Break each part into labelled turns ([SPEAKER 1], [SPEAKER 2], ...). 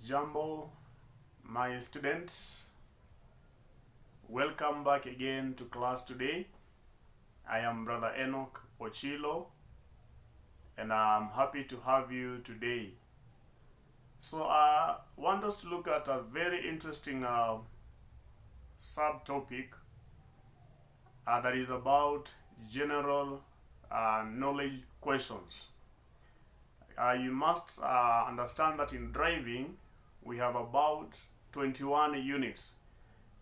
[SPEAKER 1] Jambo, my student. Welcome back again to class today. I am Brother Enoch Ochilo, and I'm happy to have you today. So I want us to look at a very interesting subtopic that is about general knowledge questions. You must understand that in driving, we have about 21 units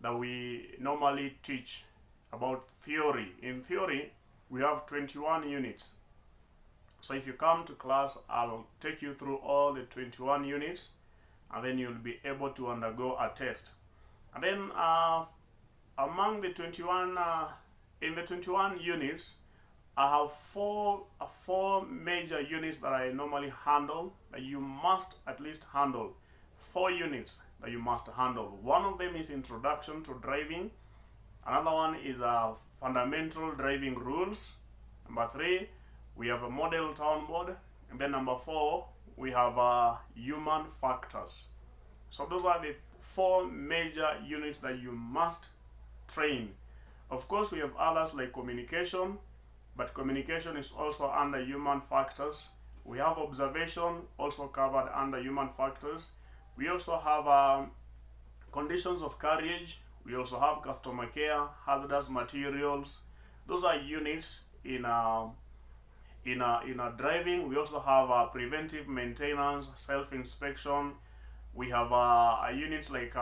[SPEAKER 1] that we normally teach about theory. In theory, we have 21 units. So if you come to class, I'll take you through all the 21 units, and then you'll be able to undergo a test. And then among the 21, in the 21 units, I have four major units that I normally handle, that you must at least handle. 4 units that you must handle. One of them is Introduction to Driving. Another one is Fundamental Driving Rules. Number 3, we have a Model Town Board. And then number 4, we have Human Factors. So those are the 4 major units that you must train. Of course, we have others like Communication, but communication is also under Human Factors. We have Observation, also covered under Human Factors. We also have Conditions of Carriage. We also have Customer Care, Hazardous Materials. Those are units in driving. We also have Preventive Maintenance, Self-Inspection. We have a unit like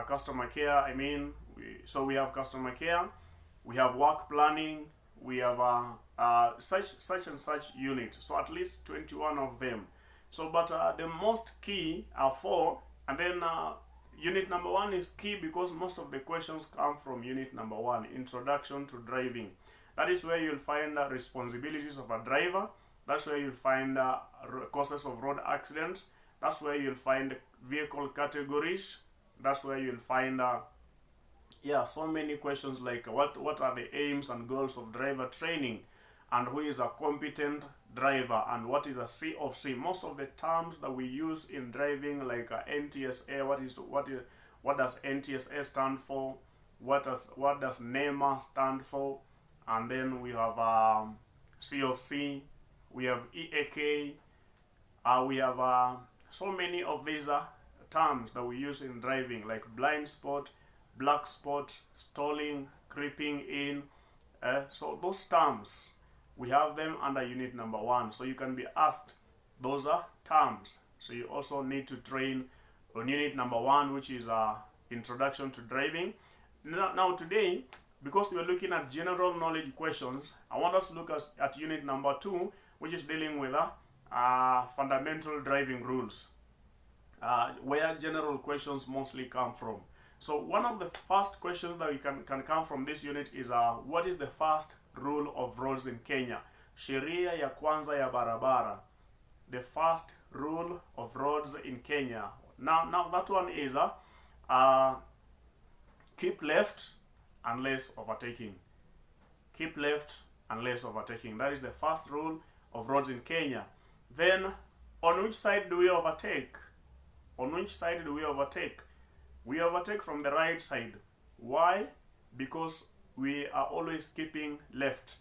[SPEAKER 1] Customer Care. So we have Customer Care. We have Work Planning. We have such and such units. So at least 21 of them. So, but the most key are 4, and then unit number 1 is key because most of the questions come from unit number 1, Introduction to Driving. That is where you'll find responsibilities of a driver. That's where you'll find causes of road accidents. That's where you'll find vehicle categories. That's where you'll find so many questions like what are the aims and goals of driver training, and who is a competent driver, and what is a C of C. Most of the terms that we use in driving, like NTSA, what does NTSA stand for? What does NEMA stand for? And then we have C of C. We have EAK. We have so many of these terms that we use in driving, like blind spot, black spot, stalling, creeping in. So those terms, we have them under unit number 1. So you can be asked, those are terms. So you also need to train on unit number 1, which is Introduction to Driving. Now today, because we are looking at general knowledge questions, I want us to look at unit number 2, which is dealing with Fundamental Driving Rules, where general questions mostly come from. So one of the first questions that you can come from this unit is what is the first rule of roads in Kenya? Sheria ya kwanza ya barabara. The first rule of roads in Kenya. Now that one is keep left unless overtaking. Keep left unless overtaking. That is the first rule of roads in Kenya. Then on which side do we overtake? On which side do we overtake? We overtake from the right side. Why? Because we are always keeping left.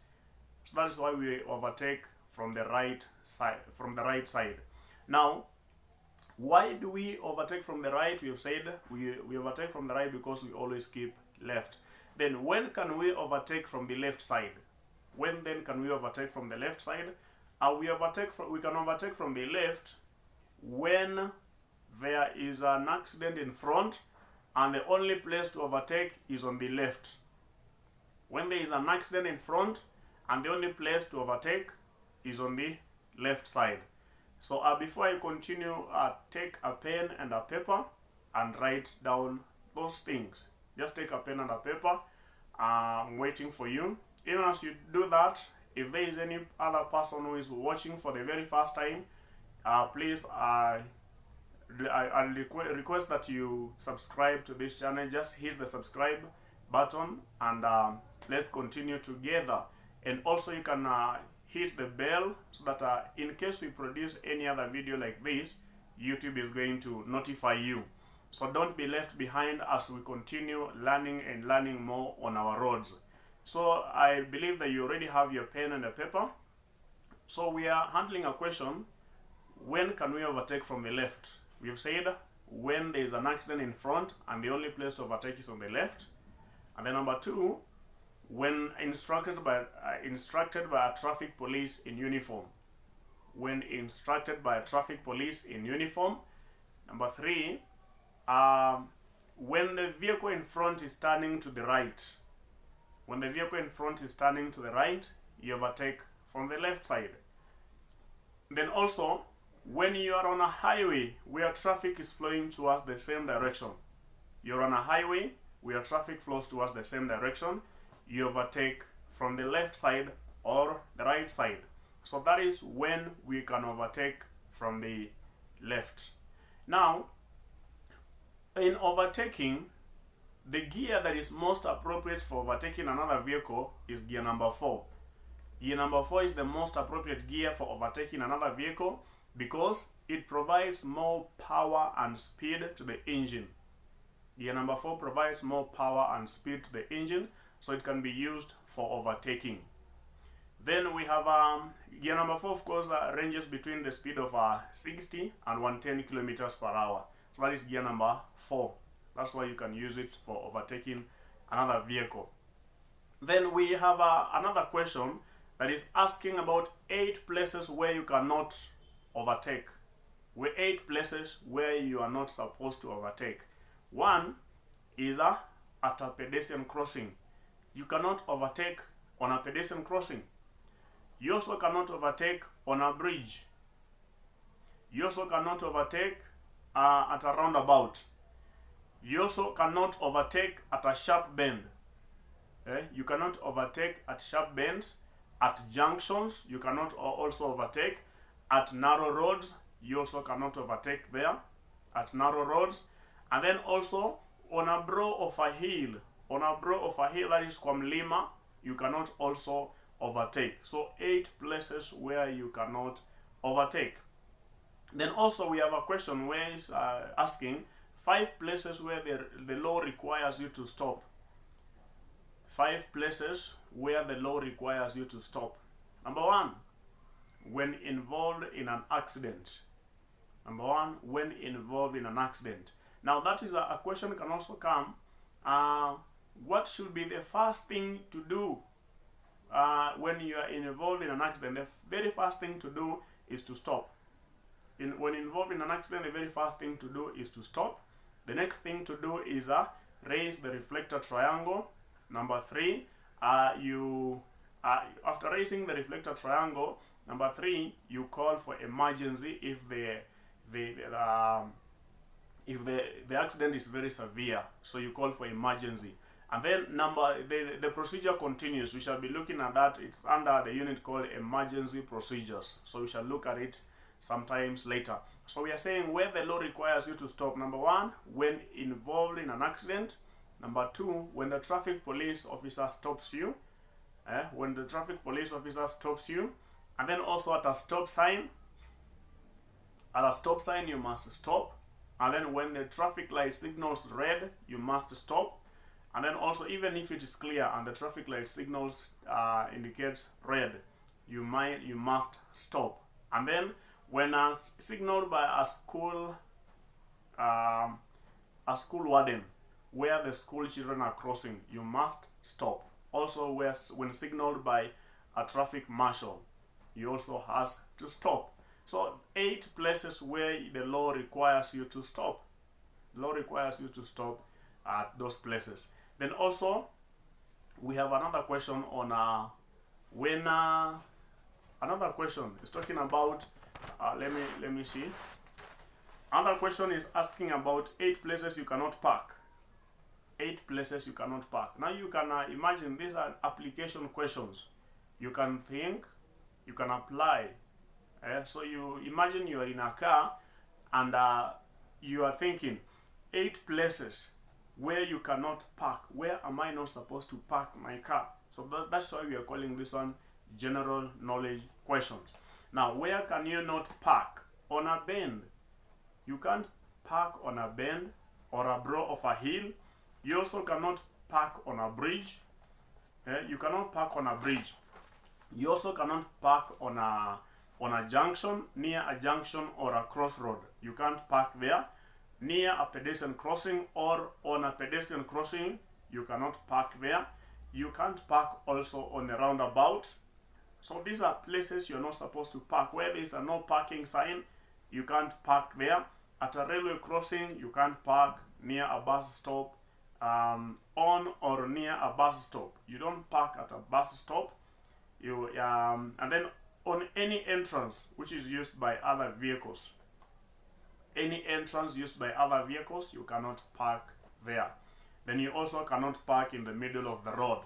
[SPEAKER 1] So that is why we overtake from the right side. Now, why do we overtake from the right? We have said we overtake from the right because we always keep left. Then when can we overtake from the left side? When then can we overtake from the left side? We can overtake from the left when there is an accident in front and the only place to overtake is on the left. When there is an accident in front and the only place to overtake is on the left side. So before I continue, take a pen and a paper and write down those things. Just take a pen and a paper. I'm waiting for you. Even as you do that, if there is any other person who is watching for the very first time, please I request that you subscribe to this channel. Just hit the subscribe button and let's continue together. And also you can hit the bell so that in case we produce any other video like this, YouTube is going to notify you. So don't be left behind as we continue learning and learning more on our roads. So I believe that you already have your pen and a paper. So we are handling a question: when can we overtake from the left? We've said when there is an accident in front and the only place to overtake is on the left. And then number two, when instructed by a traffic police in uniform. When instructed by a traffic police in uniform. Number three, when the vehicle in front is turning to the right. When the vehicle in front is turning to the right, you overtake from the left side. Then also, when you are on a highway where traffic is flowing towards the same direction, you're on a highway where traffic flows towards the same direction, you overtake from the left side or the right side. So that is when we can overtake from the left. Now, in overtaking, the gear that is most appropriate for overtaking another vehicle is gear number 4. Gear number 4 is the most appropriate gear for overtaking another vehicle because it provides more power and speed to the engine. Gear number 4 provides more power and speed to the engine, so it can be used for overtaking. Then we have gear number 4, of course, ranges between the speed of 60 and 110 kilometers per hour. So that is gear number 4. That's why you can use it for overtaking another vehicle. Then we have another question that is asking about 8 places where you cannot overtake. 8 places where you are not supposed to overtake. One is at a pedestrian crossing. You cannot overtake on a pedestrian crossing. You also cannot overtake on a bridge. You also cannot overtake at a roundabout. You also cannot overtake at a sharp bend. You cannot overtake at sharp bends. At junctions, you cannot also overtake. At narrow roads, you also cannot overtake there. At narrow roads. And then also on a brow of a hill. On a brow of a hill, that is kwa mlima, you cannot also overtake. So 8 places where you cannot overtake. Then also we have a question where it's asking 5 places where the law requires you to stop. 5 places where the law requires you to stop. Number 1, when involved in an accident. Number 1, when involved in an accident. Now that is a question can also come. What should be the first thing to do when you are involved in an accident? The very first thing to do is to stop. When involved in an accident, the very first thing to do is to stop. The next thing to do is raise the reflector triangle. Number 3, after raising the reflector triangle, number 3, you call for emergency if the accident is very severe. So you call for emergency. And then the procedure continues. We shall be looking at that. It's under the unit called emergency procedures. So we shall look at it sometimes later. So we are saying where the law requires you to stop. Number 1, when involved in an accident. Number 2, when the traffic police officer stops you. When the traffic police officer stops you. And then also at a stop sign. At a stop sign, you must stop. And then when the traffic light signals red, you must stop. And then also, even if it is clear and the traffic light signals indicates red, you must stop. And then when signaled by a school warden where the school children are crossing, you must stop. Also, when signaled by a traffic marshal, you also has to stop. So 8 places where the law requires you to stop. The law requires you to stop at those places. Then also, we have another question on another question is talking about, let me see. Another question is asking about 8 places you cannot park. 8 places you cannot park. Now you can imagine these are application questions. You can think, you can apply. So you imagine you are in a car and you are thinking 8 places where you cannot park. Where am I not supposed to park my car? So that's why we are calling this one general knowledge questions. Now, where can you not park? On a bend. You can't park on a bend or a brow of a hill. You also cannot park on a bridge. You cannot park on a bridge. You also cannot park on a junction, near a junction or a crossroad. You can't park there. Near a pedestrian crossing or on a pedestrian crossing, you cannot park there. You can't park also on a roundabout. So these are places you're not supposed to park. Where there is a no parking sign, you can't park there. At a railway crossing, you can't park near a bus stop, on or near a bus stop. You don't park at a bus stop. And then on any entrance which is used by other vehicles. Any entrance used by other vehicles, you cannot park there. Then you also cannot park in the middle of the road.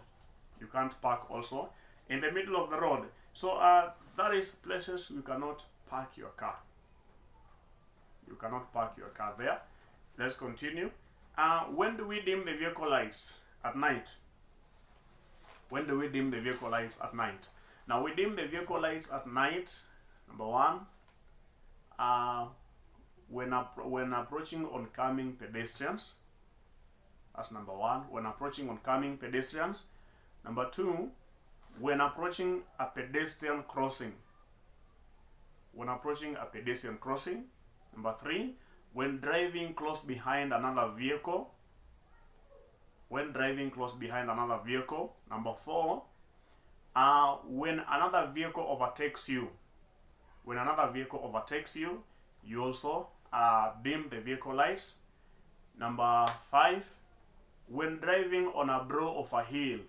[SPEAKER 1] You can't park also in the middle of the road. So that is places you cannot park your car. You cannot park your car there. Let's continue. When do we dim the vehicle lights? At night. When do we dim the vehicle lights at night? Now we dim the vehicle lights at night. Number one, when approaching oncoming pedestrians. That's number one. When approaching oncoming pedestrians. Number two, when approaching a pedestrian crossing. When approaching a pedestrian crossing. Number three, when driving close behind another vehicle. When driving close behind another vehicle. Number four, when another vehicle overtakes you. When another vehicle overtakes you, you also dim the vehicle lights. Number five, when driving on a brow of a hill.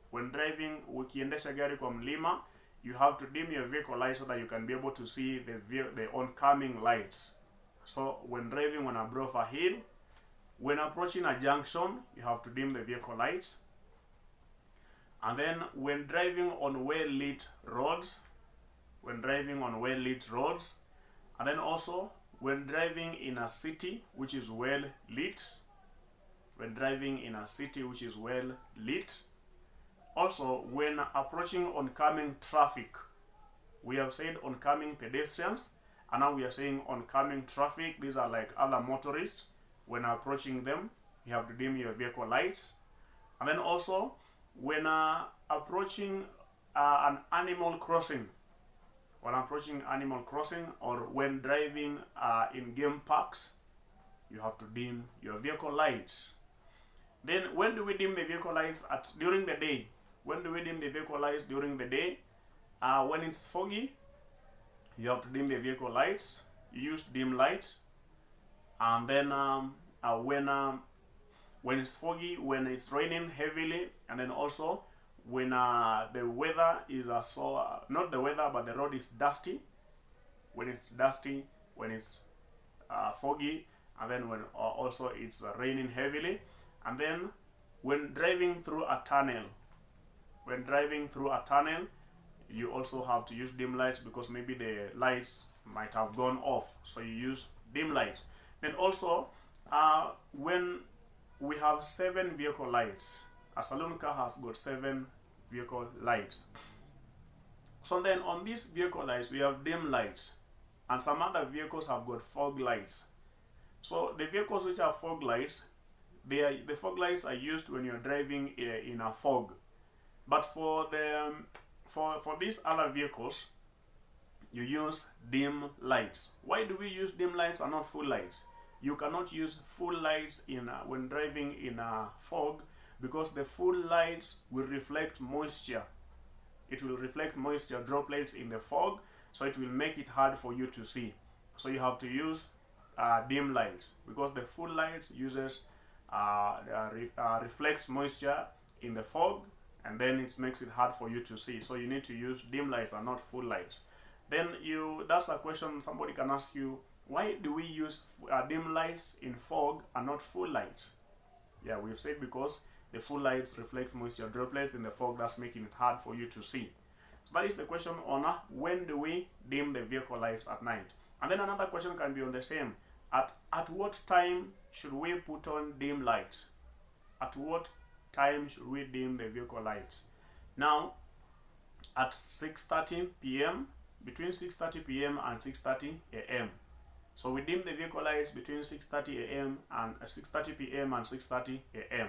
[SPEAKER 1] When driving, ukiendesha gari kwa mlima, you have to dim your vehicle lights so that you can be able to see the oncoming lights. So when driving on a brow of a hill, when approaching a junction, you have to dim the vehicle lights. And then when driving on well-lit roads, when driving on well-lit roads, and then also when driving in a city which is well lit, when driving in a city which is well lit. Also, when approaching oncoming traffic. We have said oncoming pedestrians, and now we are saying oncoming traffic. These are like other motorists. When approaching them, you have to dim your vehicle lights. And then also, when approaching an animal crossing, when approaching animal crossing, or when driving in game parks, you have to dim your vehicle lights. Then when do we dim the vehicle lights? During the day. When do we dim the vehicle lights? During the day. When it's foggy, you have to dim the vehicle lights. You use dim lights. And then when it's foggy, when it's raining heavily, and then also when the weather is not the weather, but the road is dusty. When it's dusty, when it's foggy, and then when also it's raining heavily, and then when driving through a tunnel. When driving through a tunnel, you also have to use dim lights because maybe the lights might have gone off, so you use dim lights. Then also, when we have 7 vehicle lights, a saloon car has got 7 vehicle lights. So then on these vehicle lights, we have dim lights, and some other vehicles have got fog lights. So the vehicles which have fog lights, the fog lights are used when you're driving in a fog. But for these other vehicles, you use dim lights. Why do we use dim lights and not full lights? You cannot use full lights when driving in a fog, because the full lights will reflect moisture. It will reflect moisture droplets in the fog, so it will make it hard for you to see. So you have to use dim lights, because the full lights reflects moisture in the fog, and then it makes it hard for you to see. So you need to use dim lights and not full lights. Then that's a question somebody can ask you, why do we use dim lights in fog and not full lights? Yeah, we've said because the full lights reflect moisture droplets in the fog, that's making it hard for you to see. So that is the question on when do we dim the vehicle lights at night. And then another question can be on the same. At what time should we put on dim lights? At what time should we dim the vehicle lights? Now, at 6:30 p.m., between 6:30 p.m. and 6:30 a.m. So we dim the vehicle lights between 6:30 a.m. and 6:30 p.m. and 6:30 a.m.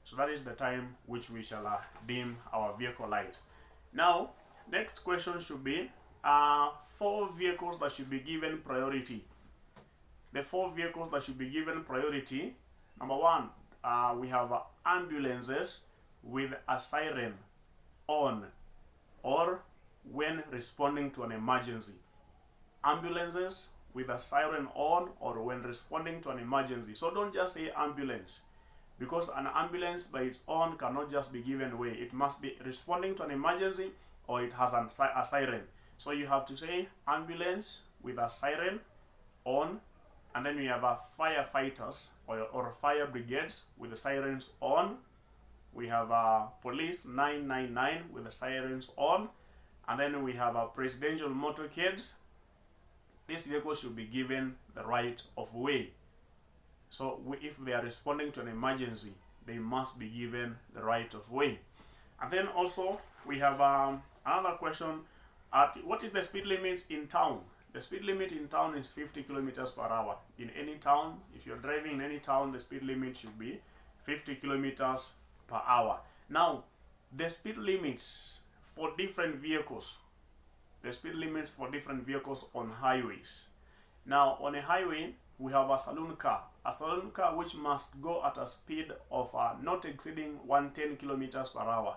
[SPEAKER 1] So that is the time which we shall dim our vehicle lights. Now, next question should be 4 vehicles that should be given priority. The 4 vehicles that should be given priority. Number 1, we have ambulances with a siren on or when responding to an emergency. Ambulances with a siren on or when responding to an emergency. So don't just say ambulance, because an ambulance by its own cannot just be given away. It must be responding to an emergency or it has a siren. So you have to say ambulance with a siren on, and then we have firefighters or fire brigades with the sirens on. We have police 999 with the sirens on, and then we have presidential motorcades. These vehicles should be given the right of way. So if they are responding to an emergency, they must be given the right of way. And then also we have another question. What is the speed limit in town? The speed limit in town is 50 kilometers per hour. In any town, if you're driving in any town, the speed limit should be 50 kilometers per hour. Now, the speed limits for different vehicles. The speed limits for different vehicles on highways. Now, on a highway, we have a saloon car. A saloon car which must go at a speed of not exceeding 110 kilometers per hour.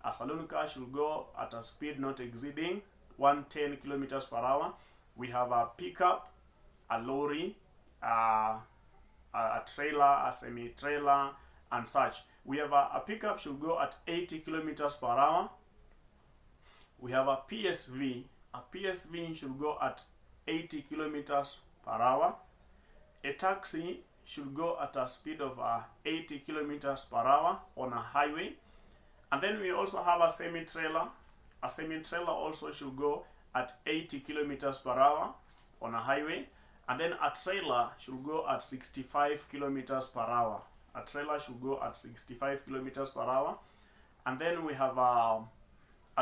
[SPEAKER 1] A saloon car should go at a speed not exceeding 110 kilometers per hour. We have a pickup, a lorry, a trailer, a semi-trailer, and such. We have a pickup should go at 80 kilometers per hour. We have a PSV. A PSV should go at 80 kilometers per hour. A taxi should go at a speed of 80 kilometers per hour on a highway. And then we also have a semi-trailer. A semi-trailer also should go at 80 kilometers per hour on a highway. And then a trailer should go at 65 kilometers per hour. A trailer should go at 65 kilometers per hour. And then we have a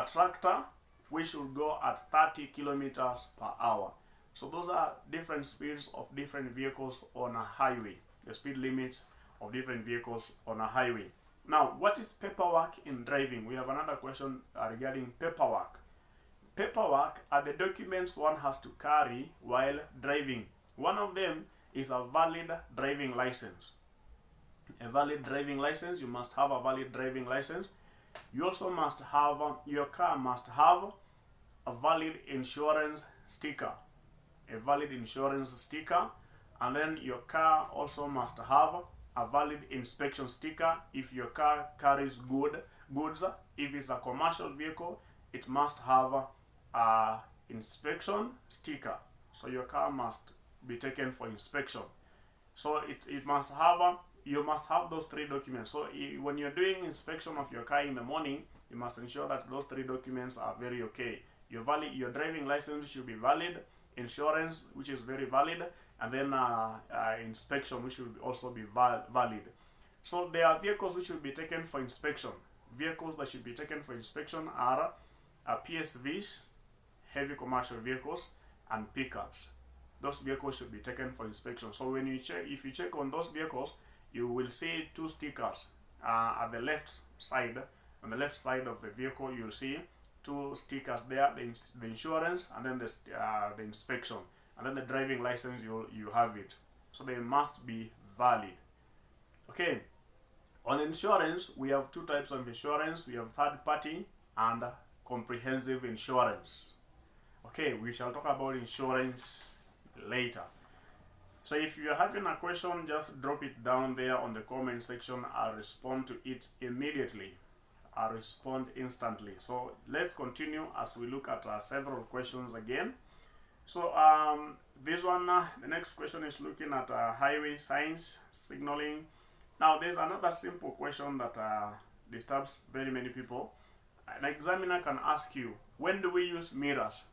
[SPEAKER 1] tractor which should go at 30 kilometers per hour. So those are different speeds of different vehicles on a highway. The speed limits of different vehicles on a highway. Now, what is paperwork in driving? We have another question regarding paperwork. Paperwork are the documents one has to carry while driving. One of them is a valid driving license. A valid driving license, you must have a valid driving license. You also must have, your car must have a valid insurance sticker. A valid insurance sticker. And then your car also must have a valid inspection sticker if your car carries goods. If it's a commercial vehicle, it must have a inspection sticker. So your car must be taken for inspection. So it must have you must have those 3 documents. So when you're doing inspection of your car in the morning, you must ensure that those 3 documents are very okay. Your driving license should be valid, insurance which is very valid, and then inspection which should also be valid. So there are vehicles which should be taken for inspection. Vehicles that should be taken for inspection are PSVs, heavy commercial vehicles, and pickups. Those vehicles should be taken for inspection. So when you check, if you check on those vehicles, you will see 2 stickers at the left side. On the left side of the vehicle, you'll see 2 stickers there: the insurance and then the inspection, and then the driving license. You have it. So they must be valid. Okay. On insurance, we have 2 types of insurance. We have third party and comprehensive insurance. Okay, we shall talk about insurance later. So if you're having a question, just drop it down there on the comment section. I'll respond to it immediately. I'll respond instantly. So let's continue as we look at several questions again. So this one, the next question is looking at highway signs, signaling. Now there's another simple question that disturbs very many people. An examiner can ask you, when do we use mirrors?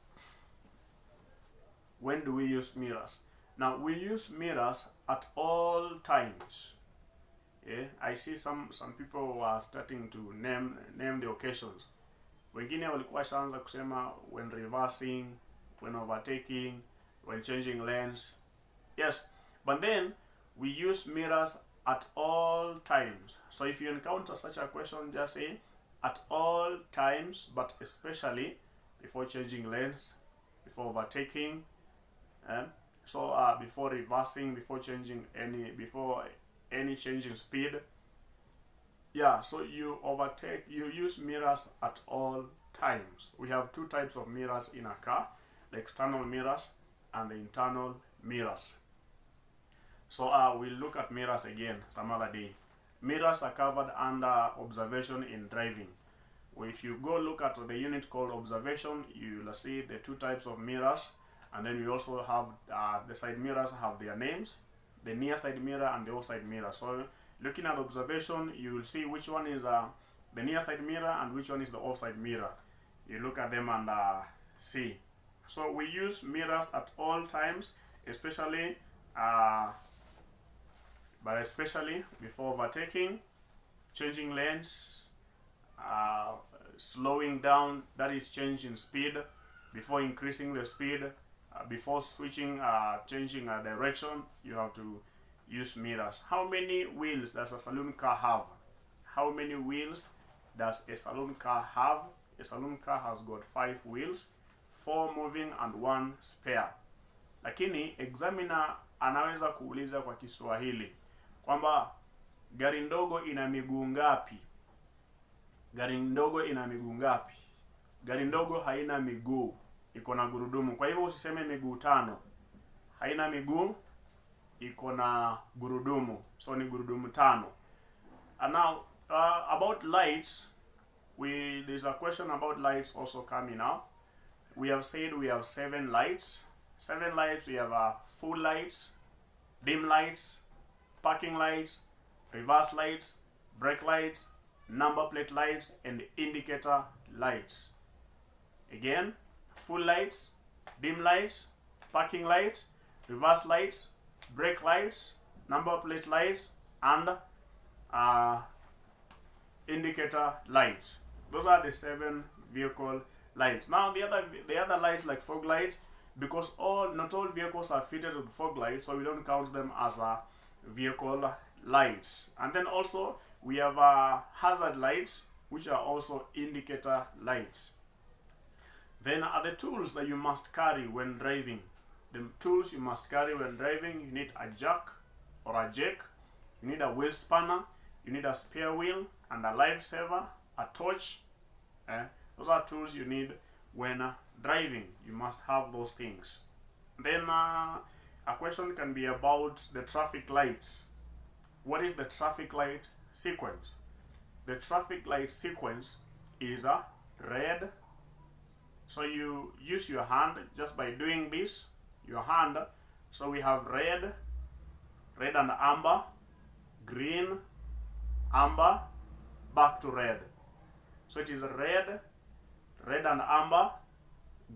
[SPEAKER 1] When do we use mirrors? Now we use mirrors at all times. Yeah, I see some people who are starting to name the occasions. Wengine walikuwa shaanza kusema when reversing, when overtaking, when changing lanes. Yes, but then we use mirrors at all times. So if you encounter such a question, just say at all times, but especially before changing lanes, before overtaking, and before reversing, before any change in speed. Yeah, so you use mirrors at all times. We have two types of mirrors in a car, the external mirrors and the internal mirrors. So we'll look at mirrors again some other day. Mirrors are covered under observation in driving. If you go look at the unit called observation, you'll see the two types of mirrors, and then we also have the side mirrors have their names, the near side mirror and the off side mirror. So looking at observation, you will see which one is the near side mirror and which one is the off side mirror. You look at them and see. So we use mirrors at all times, especially before overtaking, changing lanes, slowing down, that is changing speed, before increasing the speed, before switching, changing direction, you have to use mirrors. How many wheels does a saloon car have? How many wheels does a saloon car have? A saloon car has got 5 wheels, 4 moving and 1 spare. Lakini examiner anaweza kuuliza kwa Kiswahili kwamba gari ndogo ina miguu ngapi? Gari ndogo ina miguu ngapi? Gari ndogo haina miguu, iko na gurudumu. Kwa hivyo usiseme miguu 5. Haina miguu, iko na gurudumu. So ni gurudumu 5. And now about lights, there's a question about lights also coming up. We have said we have 7 lights. 7 lights. We have full lights, dim lights, parking lights, reverse lights, brake lights, number plate lights, and indicator lights. Again, full lights, dim lights, parking lights, reverse lights, brake lights, number plate lights, and indicator lights. Those are the 7 vehicle lights. Now the other lights like fog lights, because not all vehicles are fitted with fog lights, so we don't count them as vehicle lights. And then also we have hazard lights, which are also indicator lights. Then are the tools that you must carry when driving. The tools you must carry when driving: you need a jack or a jack, you need a wheel spanner, you need a spare wheel and a lifesaver, a torch. Those are tools you need when driving. You must have those things. Then a question can be about the traffic light. What is the traffic light sequence? The traffic light sequence is a red. So you use your hand just by doing this, your hand. So we have red, red and amber, green, amber, back to red. So it is red, red and amber,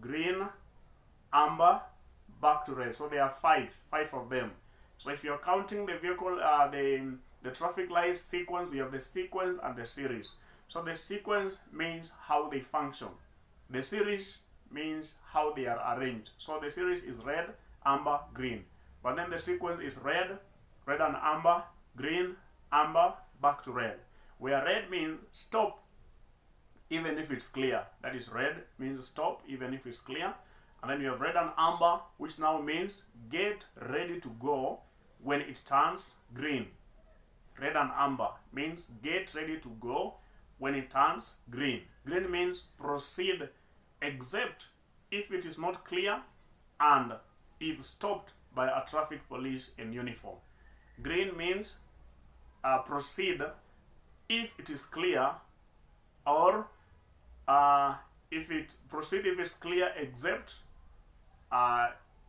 [SPEAKER 1] green, amber, back to red. So there are five of them. So if you're counting the vehicle, the traffic light sequence, we have the sequence and the series. So the sequence means how they function. The series means how they are arranged. So the series is red, amber, green. But then the sequence is red, red and amber, green, amber, back to red. Where red means stop even if it's clear. That is, red means stop even if it's clear. And then you have red and amber, which now means get ready to go when it turns green. Red and amber means get ready to go when it turns green. Green means proceed except if it is not clear and if stopped by a traffic police in uniform. Green means proceed if it is clear, or if it's clear except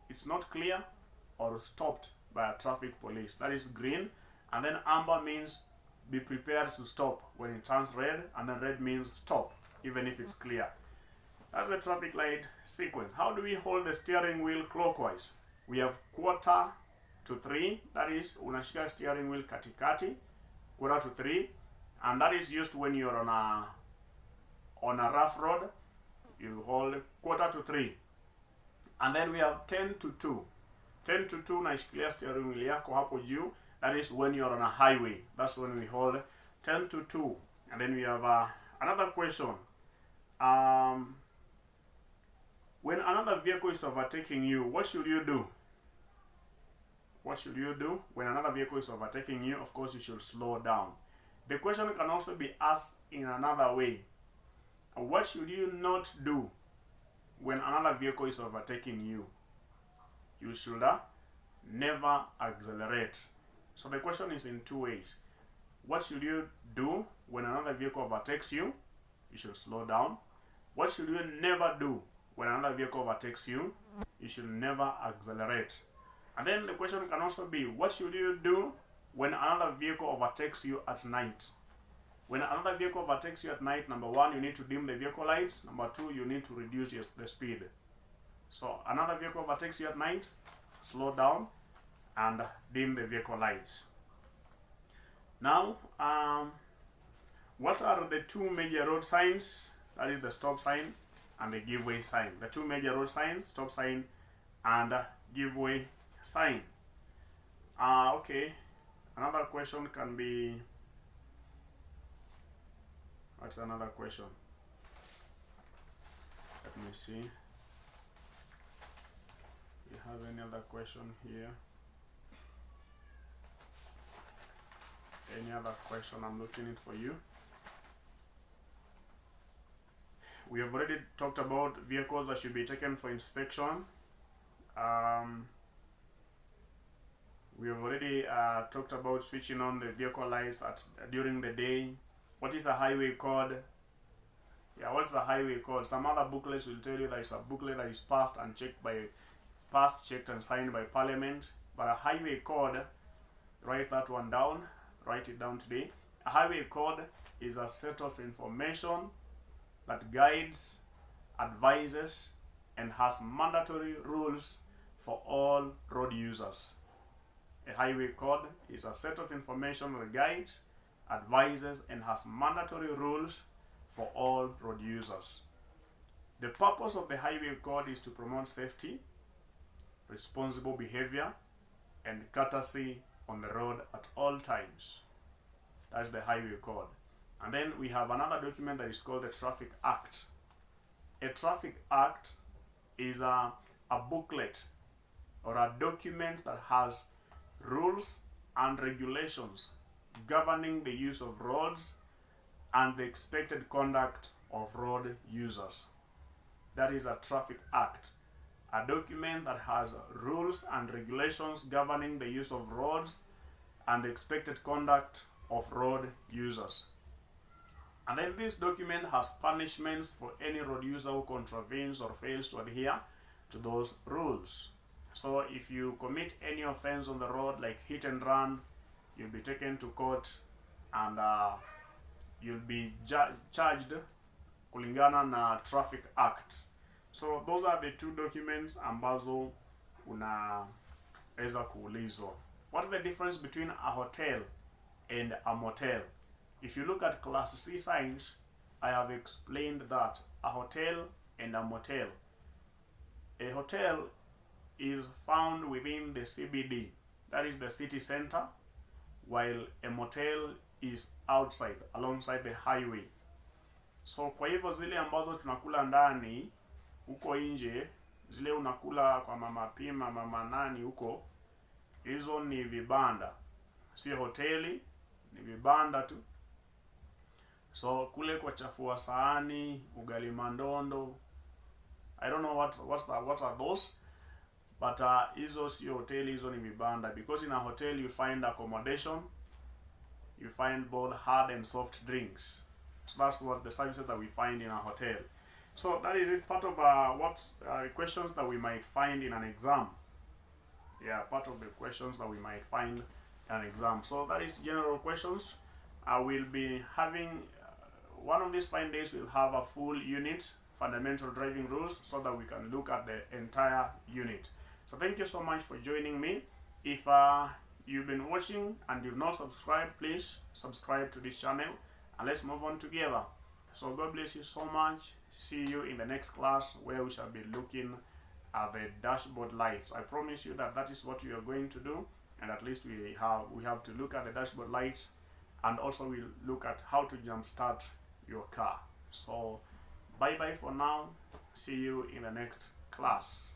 [SPEAKER 1] it's not clear or stopped by a traffic police. That is green. And then amber means be prepared to stop when it turns red, and then red means stop even if it's clear. That's the traffic light sequence. How do we hold the steering wheel clockwise? We have 2:45, that is unashika steering wheel katikati, 2:45, and that is used when you're on a rough road. You hold 2:45. And then we have 10:2. 10 to 2 naishikilia steering wheel yako hapo juu. That is when you are on a highway. That's when we hold 10 to 2. And then we have another question. When another vehicle is overtaking you, what should you do? What should you do when another vehicle is overtaking you? Of course, you should slow down. The question can also be asked in another way. What should you not do when another vehicle is overtaking you? You should never accelerate. So the question is in two ways. What should you do when another vehicle overtakes you? You should slow down. What should you never do when another vehicle overtakes you? You should never accelerate. And then the question can also be, what should you do when another vehicle overtakes you at night? When another vehicle overtakes you at night, number one, you need to dim the vehicle lights. Number two, you need to reduce the speed. So another vehicle overtakes you at night, slow down and dim the vehicle lights. Now, what are the two major road signs? That is the stop sign and the give way sign. The two major road signs, stop sign and give way sign. Okay, another question can be, what's another question? Let me see. You have any other question here? Any other question? I'm looking it for you. We have already talked about vehicles that should be taken for inspection. We have already talked about switching on the vehicle lights during the day. What is a highway code? Yeah, what's a highway code? Some other booklets will tell you that it's a booklet that is passed, checked and signed by Parliament. But a highway code, write that one down. Write it down today. A highway code is a set of information that guides, advises, and has mandatory rules for all road users. A highway code is a set of information that guides, advises, and has mandatory rules for all road users. The purpose of the highway code is to promote safety, responsible behavior, and courtesy on the road at all times. That's the highway code. And then we have another document that is called the Traffic Act. A Traffic Act is a booklet or a document that has rules and regulations governing the use of roads and the expected conduct of road users. That is a Traffic Act, a document that has rules and regulations governing the use of roads and the expected conduct of road users. And then this document has punishments for any road user who contravenes or fails to adhere to those rules. So if you commit any offense on the road like hit and run, you'll be taken to court and you'll be charged kulingana na Traffic Act. So those are the two documents ambazo unaweza kuulizwa. What's the difference between a hotel and a motel? If you look at Class C signs, I have explained that a hotel and a motel. A hotel is found within the CBD, that is the city center, while a motel is outside, alongside the highway. So kwa hivyo zile ambazo tunakula ndani huko nje, zile unakula kwa mama Pima, mama nani huko, hizo ni vibanda, sio hoteli, ni vibanda tu. So kule kwa chafua sahani, ugali mandondo, I don't know what are those, but hizo sio hoteli, hizo ni vibanda, because in a hotel you find accommodation, you find both hard and soft drinks. So that's what the services that we find in a hotel. So that is it, part of questions that we might find in an exam. Yeah, part of the questions that we might find in an exam. So that is general questions. I will be having one of these fine days. We'll have a full unit, fundamental driving rules, so that we can look at the entire unit. So thank you so much for joining me. If you've been watching and you've not subscribed, please subscribe to this channel and let's move on together. So God bless you so much. See you in the next class, where we shall be looking the dashboard lights. I promise you that that is what we are going to do, and at least we have to look at the dashboard lights, and also we'll look at how to jumpstart your car. So bye bye for now. See you in the next class.